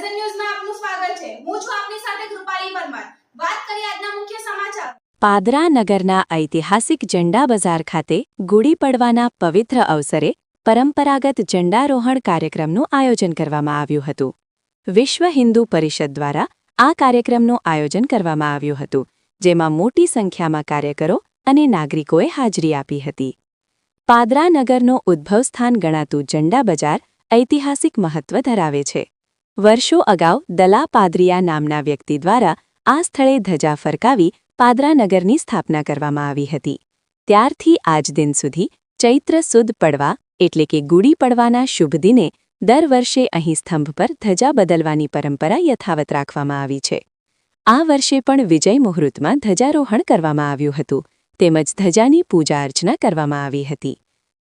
ગર્જન ન્યૂઝમાં આપનું સ્વાગત છે। હું છું આપની સાથે કૃપાલી પરમાર। વાત કરીએ આજના મુખ્ય સમાચાર। પાદરા નગરના ઐતિહાસિક ઝંડા બજાર ખાતે ગુડી પડવાના પવિત્ર અવસરે પરંપરાગત ઝંડારોહણ કાર્યક્રમનું આયોજન કરવામાં આવ્યું હતું। વિશ્વ હિન્દુ પરિષદ દ્વારા આ કાર્યક્રમનું આયોજન કરવામાં આવ્યું હતું, જેમાં મોટી સંખ્યામાં કાર્યકરો અને નાગરિકોએ હાજરી આપી હતી। પાદરા નગરનો ઉદ્ભવસ્થાન ગણાતું ઝંડા બજાર ઐતિહાસિક મહત્વ ધરાવે છે। વર્ષો અગાઉ દલા પાદરિયા નામના વ્યક્તિ દ્વારા આ સ્થળે ધજા ફરકાવી પાદરા નગરની સ્થાપના કરવામાં આવી હતી। ત્યારથી આજ દિન સુધી ચૈત્ર સુદ પડવા એટલે કે ગુડી પડવાના શુભ દિને દર વર્ષે અહીં સ્તંભ પર ધજા બદલવાની પરંપરા યથાવત રાખવામાં આવી છે। આ વર્ષે પણ વિજય મુહૂર્તમાં ધજારોહણ કરવામાં આવ્યું હતું, તેમજ ધજાની પૂજા અર્ચના કરવામાં આવી હતી।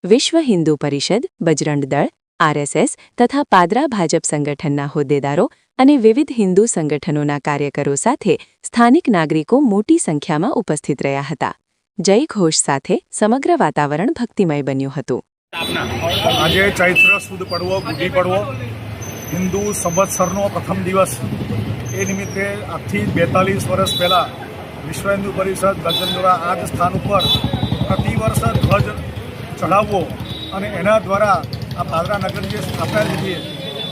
વિશ્વ હિન્દુ પરિષદ, બજરંગ દળ, આરએસએસ તથા પાદરા ભાજપ સંગઠનના હોદ્દેદારો અને વિવિધ હિન્દુ સંગઠનોના કાર્યકરો સાથે સ્થાનિક નાગરિકો મોટી સંખ્યામાં ઉપસ્થિત રહ્યા હતા। જય ઘોષ સાથે સમગ્ર વાતાવરણ ભક્તિમય બન્યું હતું। આજે ચૈત્ર સુદ પડવો, ગુડી પડવો, હિન્દુ સંવત્સરનો પ્રથમ દિવસ। એ નિમિત્તે આજથી 42 વર્ષ પહેલાં વિશ્વ હિન્દુ પરિષદ ગર્જન દ્વારા આ જ સ્થાન ઉપર પ્રતિવર્ષ ધ્વજ ચઢાવવો અને એના દ્વારા આ પાદરા નગરની જે સ્થાપના થઈ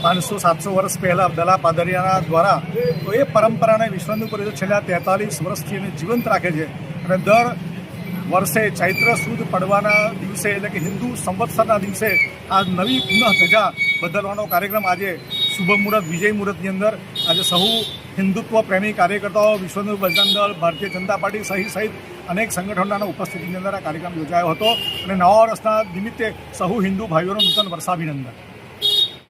500-700 વર્ષ પહેલાં દલા પાદરિયાના દ્વારા, તો એ પરંપરાને વિશ્વ હિન્દુ પરિષદ છેલ્લા 43 વર્ષથી એને જીવંત રાખે છે। અને દર વર્ષે ચૈત્ર સુદ પડવાના દિવસે એટલે કે હિન્દુ સંવત્સરના દિવસે આ નવી પુનઃ ધજા બદલવાનો કાર્યક્રમ આજે શુભ મુહૂર્ત, વિજય મુહૂર્તની અંદર આજે સહુ હિન્દુત્વ પ્રેમી કાર્યકર્તાઓ, વિશ્વ હિન્દુ બજરંગ દળ, ભારતીય જનતા પાર્ટી સહિત અનેક સંગઠનોના ઉપસ્થિતિની અંદર આ કાર્યક્રમ યોજાયો હતો। અને નવા વર્ષના નિમિત્તે સહુ હિન્દુ ભાઈઓનો નૂતન વર્ષાભિનંદન।